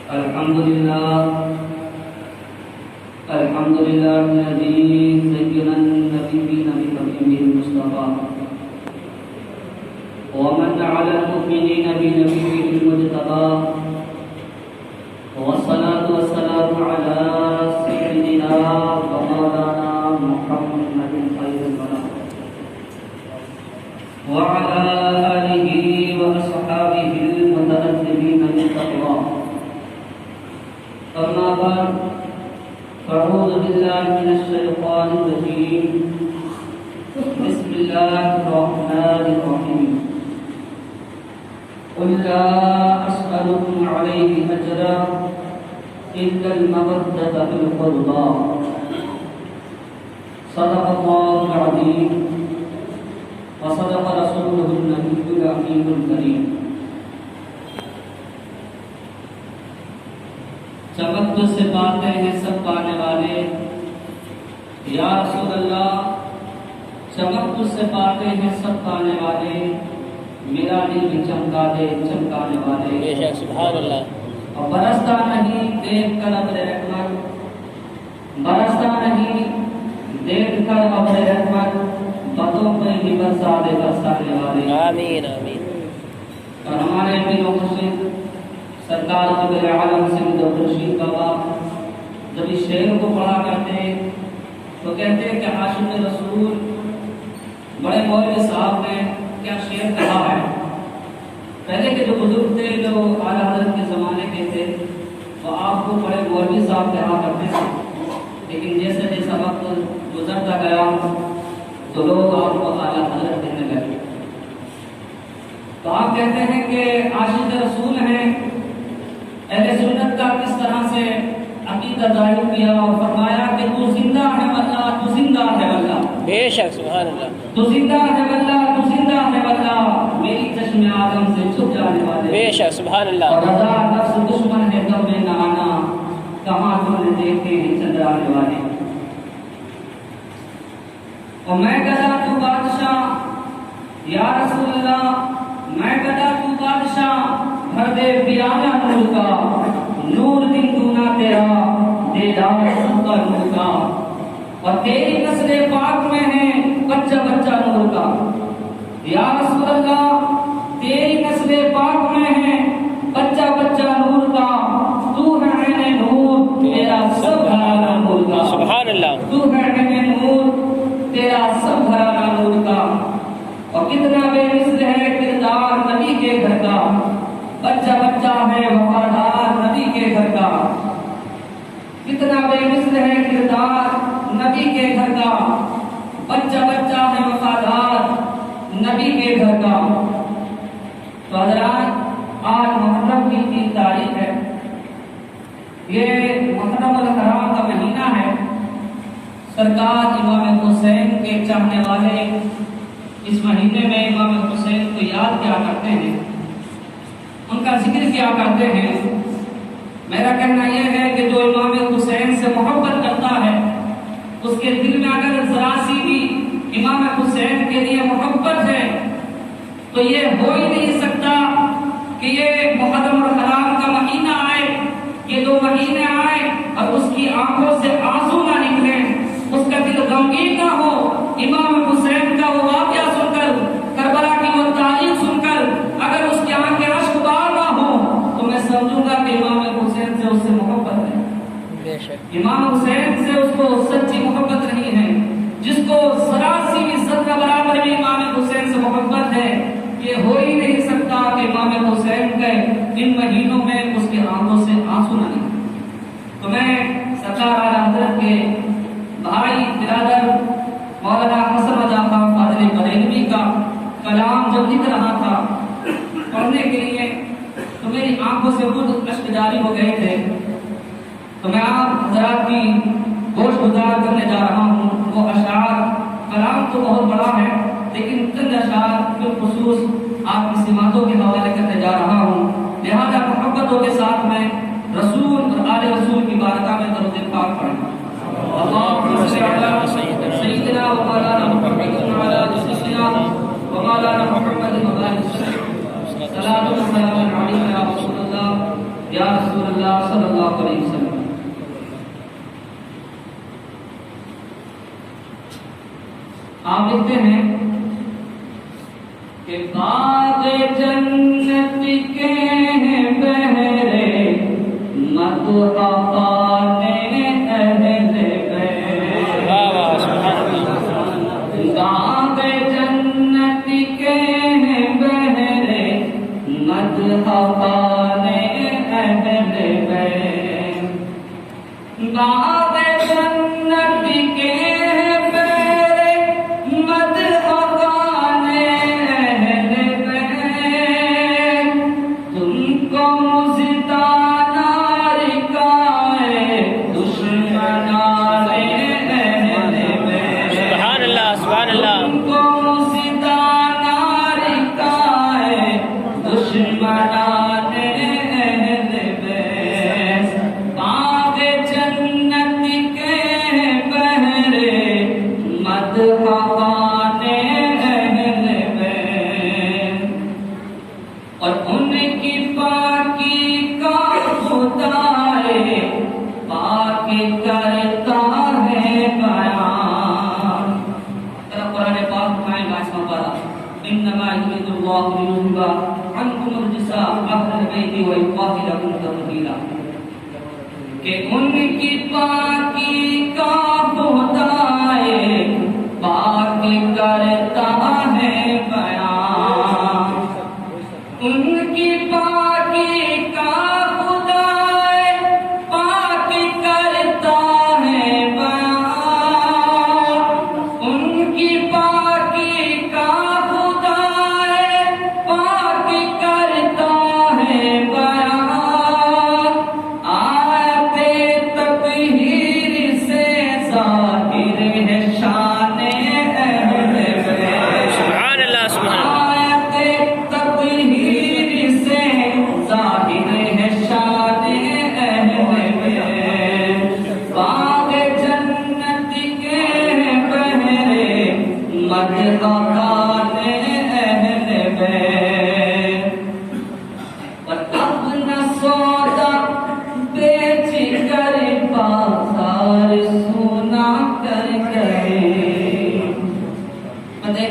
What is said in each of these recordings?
الحمد لله الذي زين النبيين بحبيبه المصطفى ومن على المؤمنين بنبيه المجتبى والصلاة والسلام على سيدنا ومولانا محمد خير البرية وعلى آله وأصحابه المتأدبين بالتقوى. أما بعد فأعوذ بالله من الشيطان الرجيم. بسم الله الرحمن الرحيم. قل لا أسألكم عليه أجرا إلا المودة في القربى. صدق الله العظيم وصدق رسوله النبي الأمين الكريم. چمک تجھ سے پاتے ہیں سب پانے والے یا رسول اللہ، چمک تجھ سے پاتے ہیں سب پانے والے، میرا دل بھی چمکا دے چمکانے والے. بے شک سبحان اللہ. اور برستا نہیں دیکھ کر ابر رحمت، برستا نہیں دیکھ کر ابر رحمت، بتوں پہ بھی برسا دے برسانے والے. آمین آمین. اور ہمارے پیر و مرشد سرکار قبر عالم سید خورشید بابا جب اس شعر کو پڑھا کرتے تو کہتے ہیں کہ عاشق رسول بڑے مولوی صاحب نے کیا شعر کہا ہے. پہلے کے جو بزرگ تھے، جو اعلیٰ حضرت کے زمانے کے تھے، وہ آپ کو بڑے مولوی صاحب کہا کرتے تھے، لیکن جیسے جیسا وقت گزرتا گیا تو لوگ آپ کو اعلیٰ حضرت کہنے لگے. تو آپ کہتے ہیں کہ عاشق رسول ہیں، اہل سنت کا کس طرح سے عقیدہ ظاہر کیا اور فرمایا کہ تو زندہ ہے واللہ، تو زندہ ہے واللہ. بے شک سبحان اللہ. تو زندہ ہے واللہ، تو زندہ ہے واللہ، میری چشم آدم سے چھپ جانے والے. بے شک سبحان اللہ. اور ہزار نفس دشمن ہے تب میں نہ آنا، کہاں تم نے دیکھے ہیں چندرانے والے. اور میں گدا تو بادشاہ یا رسول اللہ، میں گدا تو بادشاہ، بھر دے پیالہ نور کا، نور دن دونا تیرا، دیدار سب کا نور کا. اور تیری نسل پاک میں ہے بچہ بچہ نور کا. یا رسول اللہ تیری نسل پاک میں ہے بچہ بچہ نور کا. تو ہے عین نور تیرا سب گھرانہ نور کا. سبحان اللہ. تو ہے عین نور تیرا سب گھرانہ نور کا. اور کتنا بے مثل ہے کردار نبی کے گھر کا، بچہ بچہ ہے وفادار نبی کے گھر کا. کتنا بے مثل ہے کردار نبی کے گھر کا، بچہ بچہ ہے وفادار نبی کے گھر کا. تو حضرات آج محرم کی 3 تاریخ ہے، یہ محرم الحرام کا مہینہ ہے. سرکار امام حسین کے چاہنے والے اس مہینے میں امام حسین کو یاد کیا کرتے ہیں، ان کا ذکر کیا کرتے ہیں. میرا کہنا یہ ہے کہ جو امام حسین سے محبت کرتا ہے، اس کے دل میں اگر ذرا سی بھی امام حسین کے لیے محبت ہے تو یہ ہو ہی نہیں سکتا کہ یہ محرم الحرام کا مہینہ آئے، یہ 2 مہینے آئے اور اس کی آنکھوں سے آنسو نہ نکلے، اس کا دل غمگین نہ ہو. امام حسین کا وہ واقعہ سن کر، کربلا کی وہ تاریخ سن کر اگر اس کی آنکھیں اشک بار نہ ہو تو میں سمجھوں گا کہ امام حسین سے اس سے محبت ہے. امام حسین سے اس کو سچی محبت نہیں ہے. جس کو ذرا سی بھی ذرہ برابر بھی امام حسین سے محبت ہے، یہ ہو ہی نہیں سکتا کہ امام حسین کے ان مہینوں میں اس کی آنکھوں سے آنسو نہ نکلے. تو میں سرکار اعلیٰ حضرت کے بھائی برادر مولانا حسن رضا خان فاضل بریلوی کا کلام جب لکھ رہا تھا پڑھنے کے لیے تو میری آنکھوں سے خود اشک جاری ہو گئے تھے. تو میں آپ حضرات کی گوش گزار کرنے جا رہا ہوں. وہ اشعار، کلام تو بہت بڑا ہے لیکن چند اشعار بالخصوص آپ کی سماعتوں کے حوالے کرنے جا رہا ہوں. لہذا محبتوں کے ساتھ میں رسول اور آل رسول کی بارگاہ میں درود پاک پڑھیں. اللهم صل على سيدنا ومولانا محمد وعلى آل سيدنا ومولانا محمد وعلى آل سيدنا. صلاة و سلام علیک یا رسول اللہ یا رسول اللہ صلی اللہ علیہ وسلم۔ آپ لکھتے ہیں کہ باغ جنت کے ہیں بہرے مدعا پانے اہل بیت۔ باغ جنت کے ہیں بہرے مدعا پانے اہل بیت۔ باغ جنت کے کہ ان کی پاکی کا خدا ہے پاک کرتا ہے بیان۔ ان کی پاکی کا خدا ہے پاک کرتا ہے بیان۔ ان کی پاکی کا خدا ہے پاک کرتا ہے بیان۔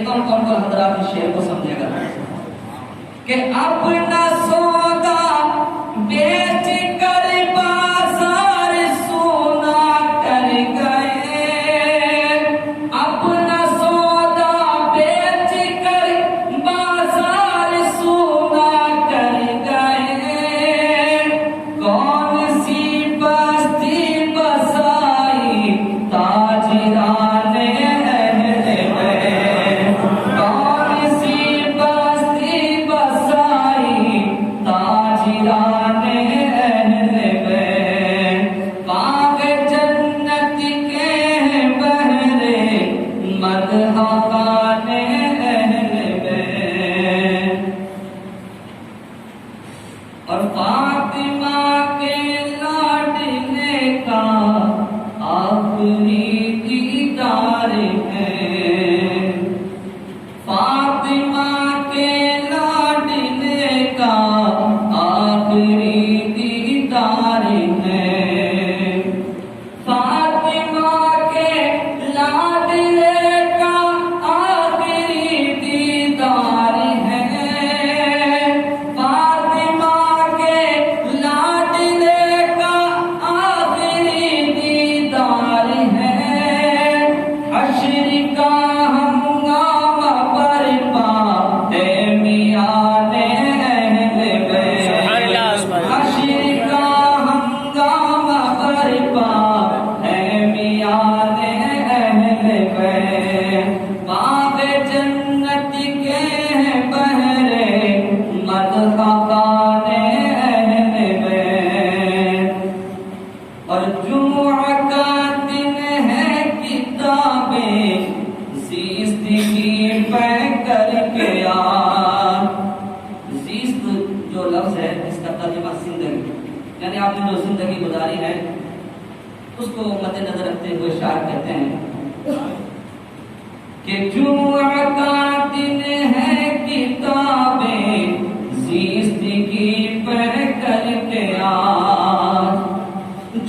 کون کون حضرات اس شعر کو سمجھے گا کہ اپنا سودا بیچ کر بازار سونا کر گئے۔ اپنا سودا بیچ کر بازار سونا کر گئے۔ کون سی بستی بسائی تاجران اور فاطمہ کے لاڈلے کا آخری دیدار ہے۔ فاطمہ کے لاڈلے کا آخری دیدار ہے۔ فاطمہ کے لاڈلے کا آخری دیدار ہے۔ باغ جنت کے بہرے مدعا پانے اہل بیت۔ اور جمعہ کا دن ہے کتابیں زیستگی پہ کر کے آ۔ زیست جو لفظ ہے اس کا ترجمہ زندگی، یعنی آپ نے جو زندگی گزاری ہے اس کو مد نظر رکھتے ہوئے شاعر کہتے ہیں کہ جمعہ کا دن ہے کتابیں زیستگی پہ کر کے آ۔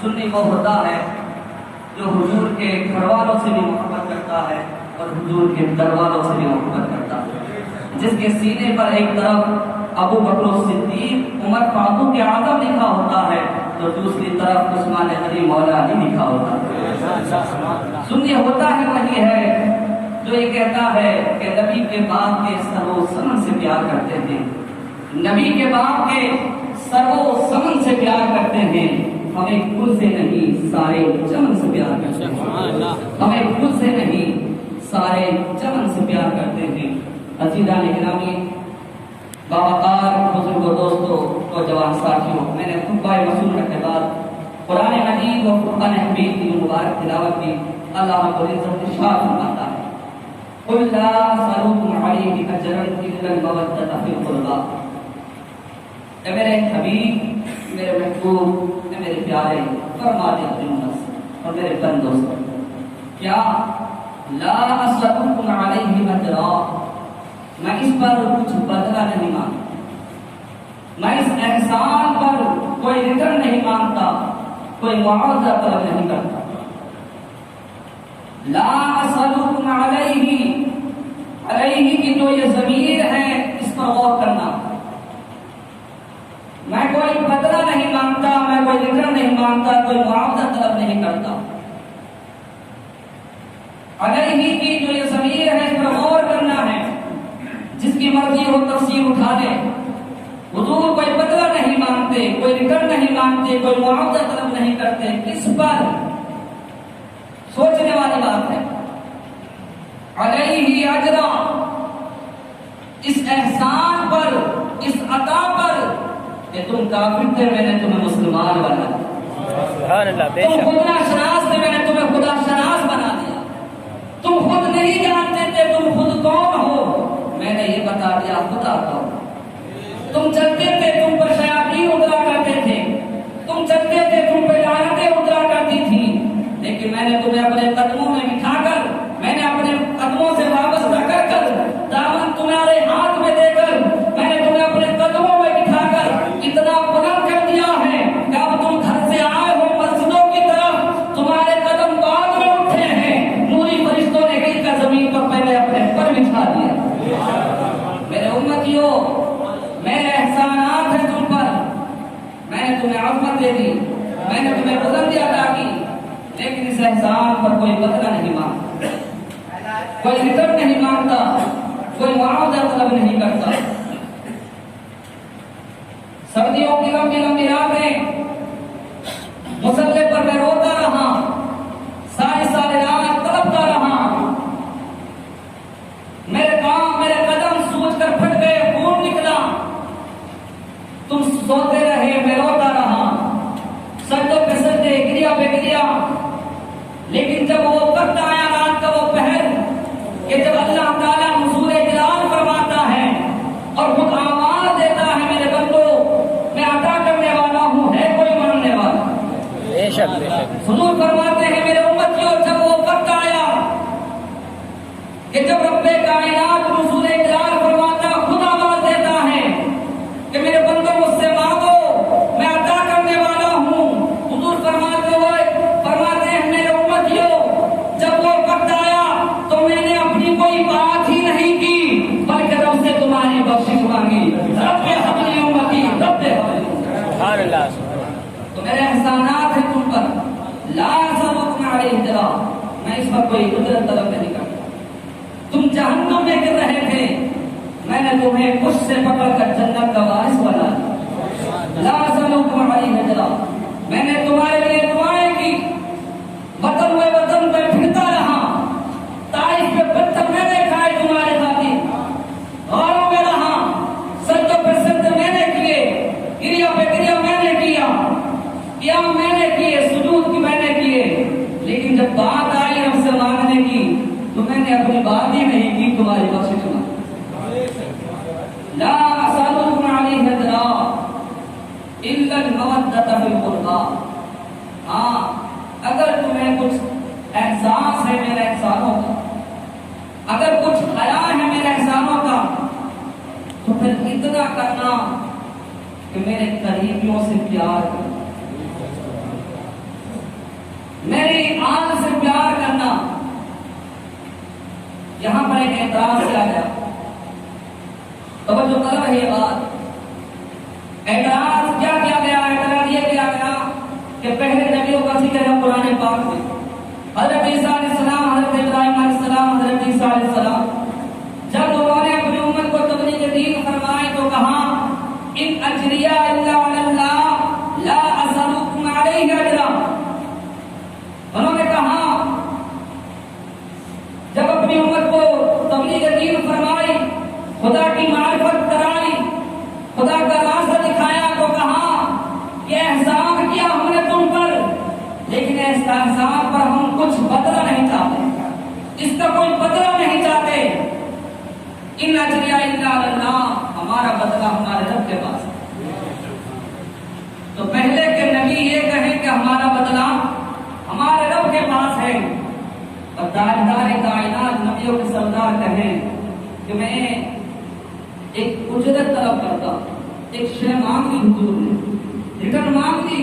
سنی وہ ہوتا ہے جو حضور کے گھر والوں سے بھی محبت کرتا ہے اور حضور کے در والوں سے بھی محبت کرتا ہے، جس کے سینے پر ایک طرف ابو بکر الصدیق عمر فاروق اعظم لکھا ہوتا ہے تو دوسری طرف عثمان غنی مولا علی لکھا ہوتا ہے۔ سنی ہوتا ہے وہی ہے جو یہ کہتا ہے کہ نبی کے باپ کے سر و سمن سے پیار کرتے ہیں، نبی کے باپ کے سر و سمن سے پیار کرتے ہیں، ہمیں گل سے نہیں سارے چمن سے پیار کرتے ہیں، ہمیں گل سے نہیں سارے چمن سے پیار کرتے ہیں۔ عزیزان گرامی، باوقار بزرگ و دوستو اور جوان ساتھیوں، میں نے خطبہ مسعود کے بعد قرآن مجید و فرقان حمید کی مبارک تلاوت کی۔ اللہ رب العزت ارشاد فرماتا ہے قل لا اسألكم عليه اجرا الا المودة في القربى، اے میرے حبیب، میرے محبوب، اے میرے پیارے، فرما دے اپنی امت سے اور میرے بندوں سے، کیا لا اسألكم عليه اجرا، میں اس پر کچھ بدلہ نہیں مانگتا، میں اس احسان پر کوئی ریٹرن نہیں مانگتا، کوئی معاوضہ طلب نہیں کرتا۔ لا اسألكم علیہ کی جو یہ ضمیر ہے اس پر غور کرنا، میں کوئی بدلہ نہیں مانگتا، میں کوئی ریٹرن نہیں مانگتا، کوئی معاوضہ طلب نہیں کرتا۔ علیہ کی جو یہ ضمیر ہے اس پر غور کرنا ہے، جس کی مرضی ہو تفسیر اٹھا لے۔ حضور کوئی بدلہ نہیں مانگتے، کوئی ریٹرن نہیں مانگتے، کوئی معاوضہ طلب نہیں کرتے، کس پر؟ سوچنے والی بات ہے۔ علیہ اجرا، اس احسان پر، اس عطا پر کہ تم کافر تھے، میں نے تمہیں مسلمان بنا دیا، سبحان اللہ، بے تم شک، خدا شناس تھے، میں نے تمہیں خدا شناس بنا دیا، تم خود نہیں جانتے تھے تم خود کون ہو، میں نے یہ بتا دیا خدا کون۔ تم چلتے تھے، تم پر شیاطین اترا کرتے تھے، تم چلتے تھے، تم پہ لعنتیں اترا کرتی تھی، لیکن میں نے تمہیں اپنے قدموں میں بٹھا کر، میں نے اپنے قدموں سے وابستہ کر کر، دامن تمہارے ہاتھ میں دے کر، میں نے تمہیں اپنے قدموں میں بٹھا کر اتنا بلند کر دیا ہے کہ اب تم گھر سے آئے ہو مسجدوں کی طرف، تمہارے قدم بعد میں اٹھے ہیں، نوری فرشتوں نے گر کر زمین پر پہلے اپنے پر بچھا دیا۔ میرے امتیوں، میرے احسانات ہیں تم پر، میں نے تمہیں عظمت دے دی، میں نے تمہیں بلندی عطا کی، لیکن اس احسان پر کوئی بدلہ نہیں مانگتا، کوئی ریٹرن نہیں مانگتا، کوئی معاوضہ طلب نہیں کرتا۔ سردیوں کی لمبی لمبی راتیں مصلے پر میں روتا رہا، ساری ساری رات تڑپتا رہا، میرے کام، میرے قدم سوج کر پھٹ گئے، خون نکلا، تم سوتے رہے، میں روتا رہا، سجدوں پہ سجدے، گریا پہ گریا، لیکن جب وہ وقت آیا رات کا وہ پہر کہ جب اللہ تعالیٰ نزول جلال فرماتا ہے اور خود آواز دیتا ہے میرے بندو میں عطا کرنے والا ہوں، ہے کوئی ماننے والا؟ بے شک، بے شک، حضور فرماتے ہیں میرے امتیوں، جب وہ وقت آیا کہ جب رب کائنات نزول جلال فرماتا، خود آواز دیتا ہے کہ میرے بندو مجھ سے مانگو، میں عطا کرنے والا ہوں۔ حضور فرماتے ہیں میرے امتیوں، جب وہ وقت آیا تو میں نے اپنی کوئی بات ہی نہیں کی، بلکہ رب سے تمہاری بخشش مانگی، رب حبلی امتی، رب حبلی، سبحان اللہ۔ تو میرے احسانات ہیں تم پر، لا اسألكم علیہ اجرا، میں اس پر کوئی اجرت طلب نہیں کرتا۔ تم جہنم میں گر رہے تھے، میں نے تمہیں کچھ سے پکڑ کر جنت کا وارث بنا دیا۔ لا اسألكم علیہ اجرا، میں نے تمہارے لیے دعائیں کی، وطن میں وطن پہ پھرتا رہا، طائف پہ پتھر میں نے کھائے تمہارے خاطر، غاروں میں رہا، سجدوں پہ سجدے میں نے کیے، گریا پہ گریا میں نے کیا، قیام میں نے کیے، سجود کی میں نے کیے، لیکن جب بات آئی رب سے مانگنے کی تو میں نے اپنی بات ہی نہیں کی، تمہاری بخشش مانگی۔ لا اسألكم علیہ اجرا الا المودة فی القربى، ہاں اگر تمہیں کچھ احساس ہے میرے احسانوں کا، اگر کچھ حیا ہے میرے احسانوں کا، تو پھر اتنا کرنا کہ میرے قریبیوں سے پیار کرو، میری آل سے پیار کرنا. یہاں پر ایک اعتراض کیا گیا. توجہ کرو یہ بات. اعتراض کیا کیا گیا؟ اعتراض یہ کیا گیا کہ پہلے نبیوں کا ذکر ہے قرآن پاک میں. حضرت عیسیٰ علیہ السلام، حضرت ابراہیم علیہ السلام، حضرت عیسیٰ علیہ السلام جب انہوں نے اپنی امت کو تبلیغ دین فرمائی تو کہا ان اجریہ الا علی اللہ لا اسألکم علیہ اجرا. انہوں نے کہا جب اپنی امت کو تبلیغ دین فرمائی، خدا کی معرفت کرائی، خدا کا راستہ دکھایا تو کہا یہ احسان کیا ہم نے تم پر، لیکن اس احسان پر ہم کچھ بدلہ نہیں چاہتے، اس کا کوئی بدلہ نہیں چاہتے. ان اجریہ الا علی اللہ، ہمارا بدلہ ہمارے رب کے پاس ہے. تو پہلے کے نبی یہ کہیں کہ ہمارا بدلہ ہمارے رب کے پاس ہے، اور تاجدار کائنات نبیوں کے سردار کہیں کہ میں ایک اجرت طلب کرتا، ایک شے مانگ لی حضور نے، ریٹرن مانگ لی،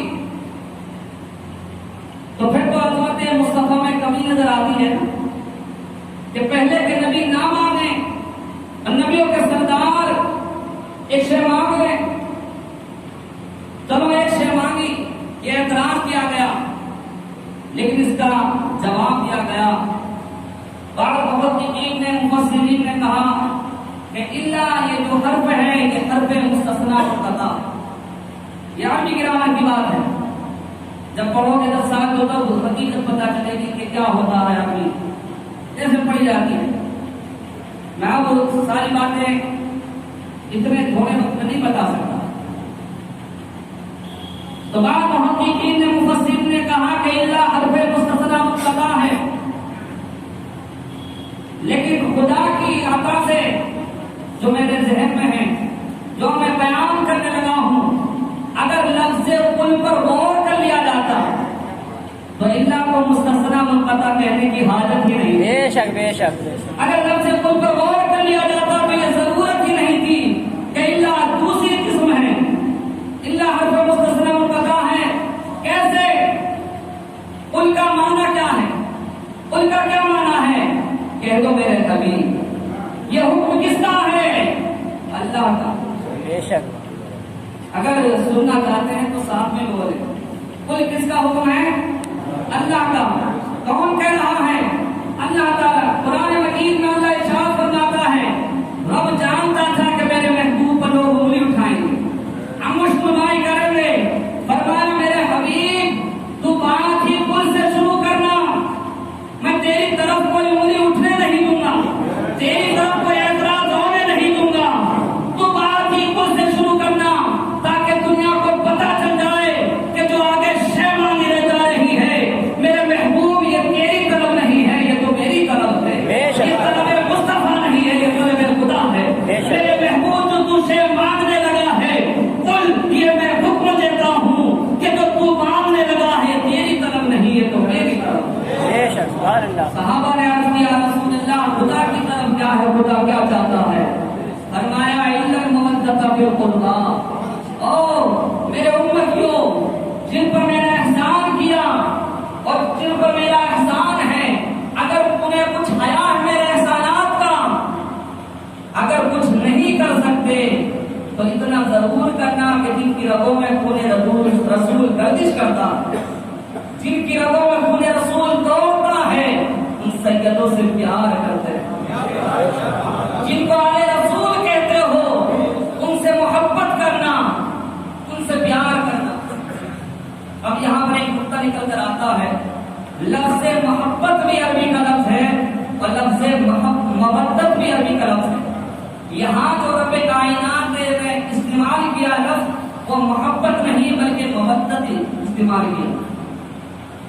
تو پھر تو عظمت مصطفیٰ میں کمی نظر آتی ہے کہ پہلے کے نبی نہ مانگیں، نبیوں کے سردار ایک شے مانگ لیں. چلو ایک شے مانگی، یہ اعتراض کیا گیا، لیکن اس کا جواب دیا گیا. بعض محققین نے، مفسرین نے کہا کہ اللہ یہ جو حرف ہے یہ حرف مستثنیٰ منقطع، یہ عربی گرامر کی بات ہے. جب پڑھو گے 10 سال تو تب حقیقت پتہ چلے گی کہ کیا ہوتا ہے. عربی ایسے پڑھی جاتی ہے. میں اب ساری باتیں اتنے تھوڑے وقت میں نہیں بتا سکتا. تو بعض محققین نے، مفسرین نے کہا کہ اللہ حرف مستثنیٰ منقطع ہے، لیکن خدا کی عطا سے جو میرے ذہن میں ہے، جو میں بیان کرنے لگا ہوں، اگر لفظ قل پر غور کر لیا جاتا تو اللہ کو مستثنیٰ منقطع کہنے کی حاجت ہی نہیں. بے شک بے شک بے شک. اگر لفظ قل پر غور کر لیا جاتا تو یہ ضرورت ہی نہیں تھی کہ اللہ دوسری قسم ہے، اللہ حرف مستثنیٰ منقطع ہے. کیسے؟ قل کا معنی کیا ہے؟ قل کا کیا معنی ہے؟ کہہ دو میرے حبیب یہ حکم کس کا ہے؟ اللہ کا. بے شک. اگر سننا چاہتے ہیں تو ساتھ میں بولے. قل کس کا حکم ہے؟ اللہ کا. کون کہہ رہا ہے؟ اللہ تعالیٰ. قرآن مجید میں اللہ ارشاد فرماتا ہے رب جانتا تھا کہ میرے محبوب پر لوگ انگلی اٹھائیں گے، ہم مشتمائی کریں گے. فرمایا میرے حبیب تو بات ہی قل سے شروع کرنا، میں تیری طرف کوئی انگلی اٹھنے نہیں دوں گا، تیری طرف کوئی اعتراض ہونے نہیں دوں گا. تو بات ہی قل سے شروع کرنا تاکہ دنیا کو پتہ چل جائے کہ جو آگے شے مانگی رہ جا رہی ہے میرے محبوب یہ تیری طرف نہیں ہے، یہ تو میری طرف ہے. یہ طلب مصطفیٰ نہیں ہے، یہ طلب خدا ہے. میرے محبوب جو تو شے مانگنے لگا ہے قل یہ میں حکم دیتا ہوں کہ جو تو مانگنے لگا ہے تیری طرف نہیں، یہ تو میری طرف ہے. بے شک. سبحان اللہ. صحابہ نے عرض کیا رسول اللہ خدا کی طرف کیا ہے، خدا کیا چاہتا ہے؟ فرمایا الا المودۃ فی القربى. او میرے امتیوں جن پر میں نے احسان کیا اور جن پر میرا احسان ہے، اگر تمہیں کچھ حیا ہے میرے احسانات کا، اگر کچھ نہیں کر سکتے تو اتنا ضرور کرنا کہ جن کی رگوں میں خون رسول گردش کرتا، جن کی رگوں میں خون رسول دوڑتا ہے، ان سیدوں سے پیار کرتے ہیں، جن کو آل رسول کہتے ہو ان سے محبت کرنا، ان سے پیار کرنا. اب یہاں پر ایک نقطہ نکل کر آتا ہے. لفظ محبت بھی عربی کا لفظ ہے اور لفظ مودت بھی عربی کا لفظ ہے. یہاں جو رب کائنات نے استعمال کیا لفظ وہ محبت نہیں بلکہ مودت استعمال کیا.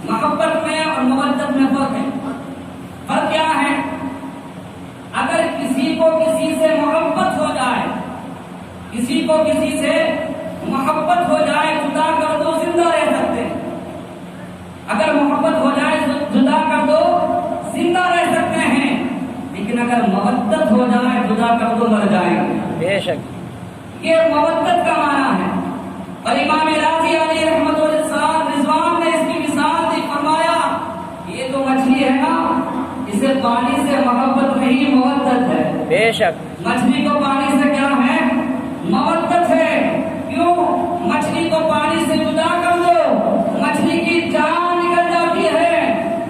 محبت میں اور مودت میں فرق ہے. فرق کیا ہے؟ اگر کسی کو کسی سے محبت ہو جائے، کسی کو کسی سے محبت ہو جائے جدا کر دو زندہ رہ سکتے ہیں. اگر محبت ہو جائے جدا کر دو زندہ رہ سکتے ہیں، لیکن اگر مودت ہو جائے جدا کر دو مر جائیں گے. بے شک. یہ مودت کا معنی ہے. اور امام راضی علیہ رحمۃ اللہ رضوان نے اس کی مثال دی، فرمایا بے شک مچھلی کو پانی سے کیا ہے؟ مودت ہے. کیوں؟ مچھلی کو پانی سے جدا کر دو مچھلی کی جان نکل جاتی ہے.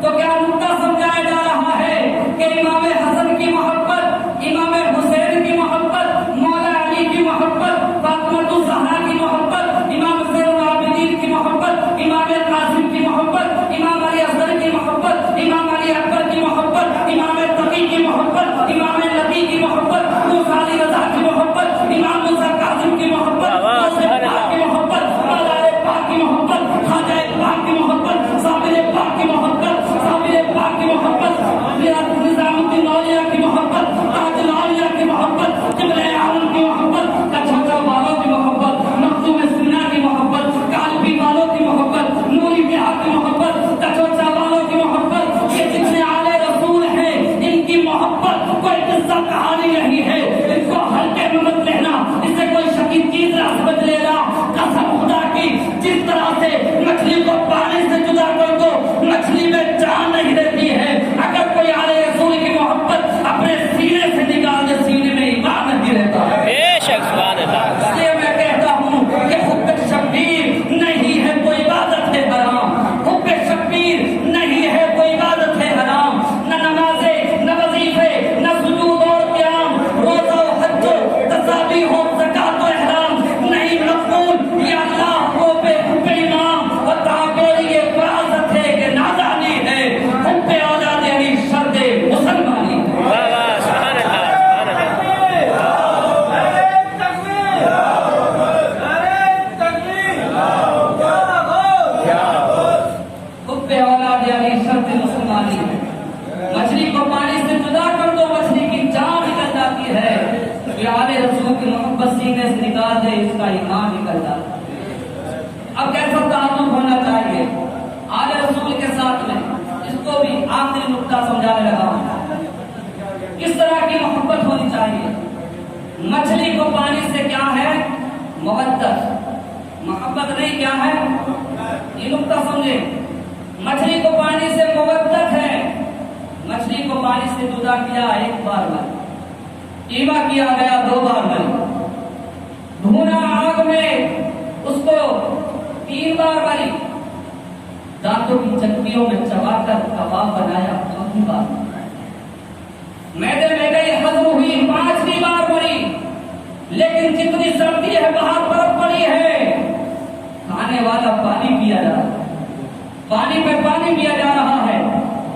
تو کیا نقطہ سمجھایا جا رہا ہے کہ امام حسن کی محبت، امام حسین کی محبت، مولا علی کی محبت، فاطمہ الزہرا کی محبت، امام زین العابدین کی محبت، امام قاسم کی محبت، امام علی اصغر کی محبت، امام علی اکبر کی محبت، امام تقی کی محبت، امام لقی کی محبت، موسیٰ علی رضا کی محبت، امام موسیٰ کاظم کی محبت، غوث پاک کی محبت، مالار پاک کی محبت، خواجہ پاک کی محبت، صابر پاک کی محبت، صابر پاک کی محبت، نظام الدین اولیاء کی محبت، تاج الاولیاء کی محبت، قبلہ عالم کی محبت، کچھوٹا والوں کی محبت، مخدوم سنہ کی محبت، کالپی والوں کی محبت، نوری بہار کی محبت، کچھوٹا والوں کی محبت. یہ جتنے اعلی رسول ہیں ان کی محبت کوئی قصہ کہانی نہیں ہے. اس کو ہلکے میں مت لینا، اسے کوئی شکیل چیز نہ سمجھ لینا. قسم خدا کی جس طرح سے مچھلی کو پانی سے جدا کر دو مچھلی میں جان نہیں رہتی ہے. اگر کوئی اعلی رسول کی محبت اپنے سینے سے نکال دے سینے میں ایمان نہیں رہتا ہے. بے شک سبحان اللہ. اس لیے میں کہتا ہوں کہ حب شبیر نہیں ہے کوئی عبادت ہے حرام. حب شبیر نہیں ہے کوئی عبادت ہے حرام. نہ نمازیں، نہ وظیفے، نہ سجود اور قیام، روزہ و حج و تسابیح و زکات و احرام نہیں مقبول. یا اللہ کو بے حب امام و تعبیر یہ فراست ہے کہ نادانی ہے. حب اولاد علی شرط مسلمانی ہے. واہ واہ سبحان اللہ سبحان اللہ. حب اولاد علی شرط مسلمانی ہے. مچھلی کو پانی سے جدا کر دو مچھلی کی جان نکل جاتی ہے. یہ اعلی رسول کی محبت سینے سے نکال دے اس کا ایمان نکل جاتا ہے. اب کیسا تعلق ہونا چاہیے اعلی رسول کے ساتھ میں؟ اس کو بھی آخری نقطہ سمجھانے لگا ہوں. کس طرح کی محبت ہونی چاہیے؟ مچھلی کو پانی سے کیا ہے؟ مودت. محبت نہیں کیا ہے؟ یہ نقطہ سمجھے. مچھلی کو پانی سے مودت ہے. مچھلی کو پانی سے جدا کیا ایک بار میں، قیمہ کیا گیا 2 بار میں، بھونا آگ میں اس کو 3 بار باری، دانتوں کی چکیوں میں چبا کر کباب بنایا 4 بار، میدے میں گئی ہضم ہوئی 5ویں بار بری. لیکن جتنی سردی ہے باہر برف پڑی ہے کھانے والا پانی پیا جا رہا ہے، پانی پہ پانی پیا جا رہا ہے.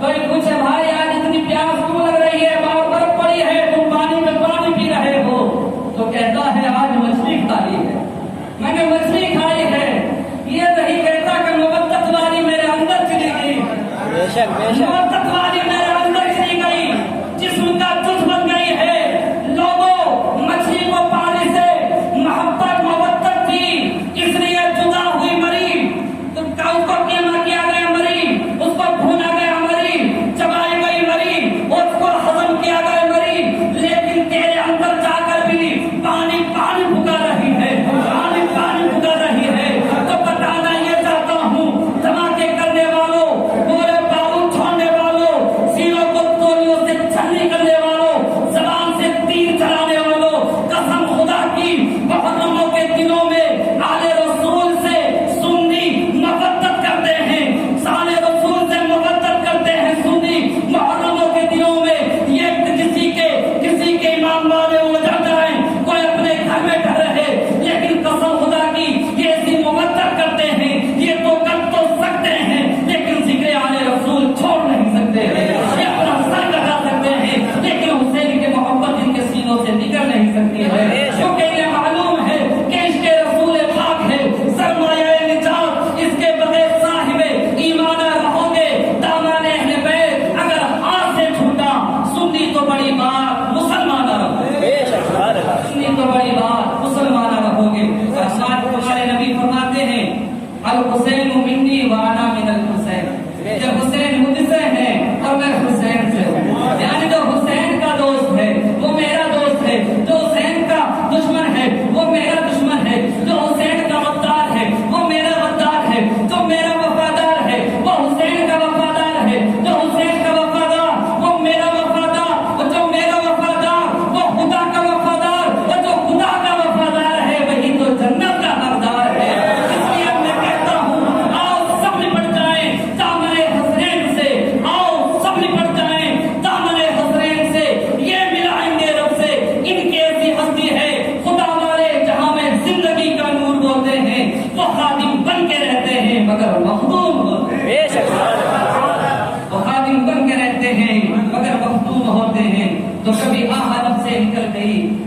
کوئی پوچھے بھائی آج اتنی پیاس کیوں لگ رہی ہے، باہر برف پڑی ہے تم پانی پہ پانی پی رہے ہو؟ تو کہتا ہے آج مچھلی کھائی ہے، میں نے مچھلی کھائی ہے. یہ نہیں کہتا کہ مودت والی میرے اندر چلی گئی، بے شک بے شک. مودت والی میرے اندر چلی گئی، جسم کا جز بن گئی ہے. لوگوں مچھلی کو پانی سے محبت مودت تھی اس لیے جدا ہوئی مری. تو اس کو قیمہ کیا گیا مری، اس کو بھونا گیا مری، چبائی گئی مری، اس کو ہضم کیا گیا مری. لیکن تیرے اندر جا کر بھی پانی پانی پکا رہی ہے، پانی پانی پکا رہی ہے. تو بتانا یہ چاہتا ہوں دھماکے کرنے والوں، گولے بارود چھوڑنے والوں،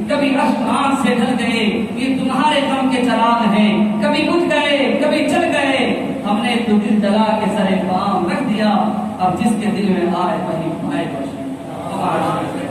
کبھی اشک آنکھ سے ڈھل گئے، یہ تمہارے غم کے چراغ ہیں، کبھی بجھ گئے کبھی چل گئے، ہم نے تو دل جلا کے سر پام رکھ دیا، اب جس کے دل میں آئے وہی پائے بخشے۔